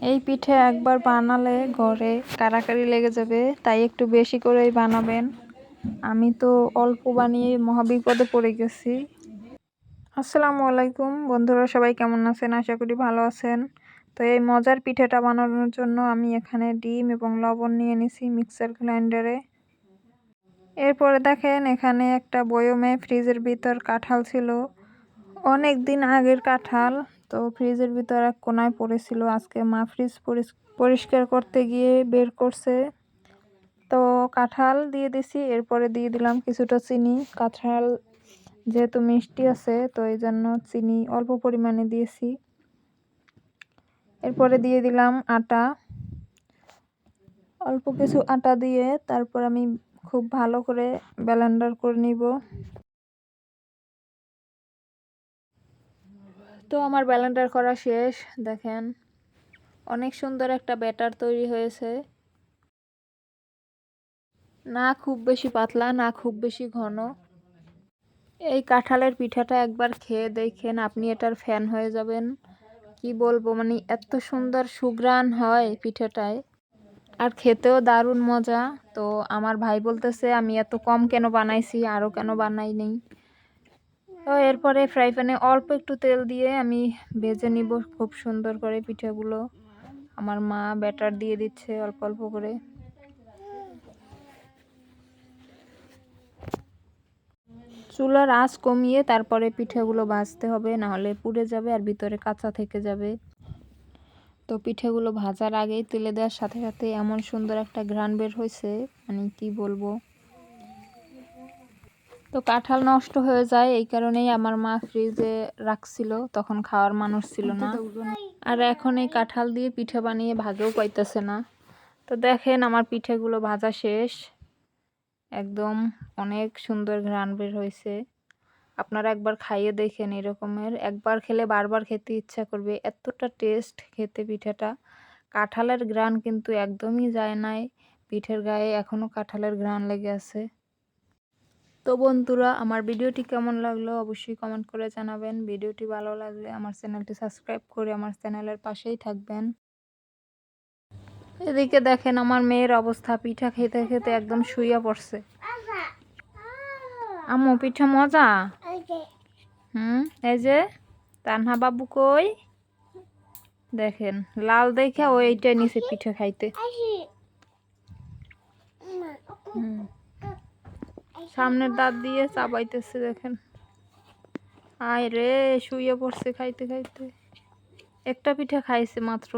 এই পিঠে একবার বানালে ঘরে কাড়াকাড়ি লেগে যাবে, তাই একটু বেশি করেই বানাবেন। আমি তো অল্প বানিয়ে মহাবিপদে পড়ে গেছি। আসসালামু আলাইকুম বন্ধুরা, সবাই কেমন আছেন? আশা করি ভালো আছেন। তো এই মজার পিঠেটা বানানোর জন্য আমি এখানে ডিম এবং লবণ নিয়ে নিছি মিক্সার গ্রাইন্ডারে। এরপরে দেখেন এখানে একটা বয়মে ফ্রিজের ভিতর কাঁঠাল ছিল, অনেক দিন আগের কাঁঠাল। তো ফ্রিজের ভিতর এক কোনায় পড়েছিল, আজকে মা ফ্রিজ পরিষ্কার করতে গিয়ে বের করছে। তো কাঁঠাল দিয়ে দিছি, এরপরে দিয়ে দিলাম কিছুটা চিনি। কাঁঠাল যেহেতু মিষ্টি আছে তো এই জন্য চিনি অল্প পরিমাণে দিয়েছি। এরপরে দিয়ে দিলাম আটা, অল্প কিছু আটা দিয়ে তারপর আমি খুব ভালো করে ব্লেন্ডার করে নিব। তো আমার ব্লেন্ডার করা শেষ। দেখেন অনেক সুন্দর একটা ব্যাটার তৈরি হয়েছে, না খুব বেশি পাতলা না খুব বেশি ঘন। এই কাঁঠালের পিঠাটা একবার খেয়ে দেখেন, আপনি এটার ফ্যান হয়ে যাবেন। কি বলবো, মানে এত সুন্দর সুঘ্রাণ হয় পিঠাটায়, আর খেতেও দারুণ মজা। তো আমার ভাই বলতেছে আমি এত কম কেন বানাইছি, আরও কেন বানাই নেই। তো এরপরে ফ্রাই প্যানে অল্প একটু তেল দিয়ে আমি ভেজে নিব খুব সুন্দর করে পিঠাগুলো। আমার মা ব্যাটার দিয়ে দিচ্ছে অল্প অল্প করে। চুলার আঁচ কমিয়ে তারপরে পিঠাগুলো ভাজতে হবে, নাহলে পুড়ে যাবে আর ভিতরে কাঁচা থেকে যাবে। তো পিঠাগুলো ভাজার আগেই তেলে দেওয়ার সাথে সাথে এমন সুন্দর একটা ঘ্রাণ বের হয়েছে, মানে কি বলবো। তো কাঁঠাল নষ্ট হয়ে যায়, এই কারণেই আমার মা ফ্রিজে রাখছিল, তখন খাওয়ার মানুষ ছিল না। আর এখন এই কাঁঠাল দিয়ে পিঠা বানিয়ে ভাগেও পাইতেছে না। তো দেখেন আমার পিঠেগুলো ভাজা শেষ, একদম অনেক সুন্দর ঘ্রাণ বের হয়েছে। আপনারা একবার খাইয়ে দেখেন, এরকমের একবার খেলে বারবার খেতে ইচ্ছা করবে, এতটা টেস্ট খেতে পিঠাটা। কাঁঠালের ঘ্রাণ কিন্তু একদমই যায় নাই, পিঠের গায়ে এখনও কাঁঠালের ঘ্রাণ লেগে আছে। তো বন্ধুরা, আমার ভিডিওটি কেমন লাগলো অবশ্যই কমেন্ট করে জানাবেন। ভিডিওটি ভালো লাগলে আমার চ্যানেলটি সাবস্ক্রাইব করে আমার চ্যানেলের পাশেই থাকবেন। এদিকে দেখেন আমার মেয়ের অবস্থা, পিঠা খেতে খেতে একদম শুইয়া পড়ছে। আম্মু পিঠা মজা? এই যে তানহা বাবু কই, দেখেন লাল দেখে ও এইটা নিচে পিঠা খাইতে। সামনের দাঁত দিয়ে চাবাইতেছে, দেখেন। আয় রে, শুয়ে পড়ছে খাইতে খাইতে। একটা পিঠা খাইছে মাত্র,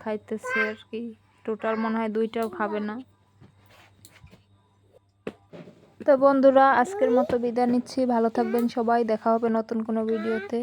খাইতেছে আর কি। টোটাল মনে হয় দুইটাও খাবে না। তো বন্ধুরা, আজকের মতো বিদায় নিচ্ছি। ভালো থাকবেন সবাই, দেখা হবে নতুন কোনো ভিডিওতে।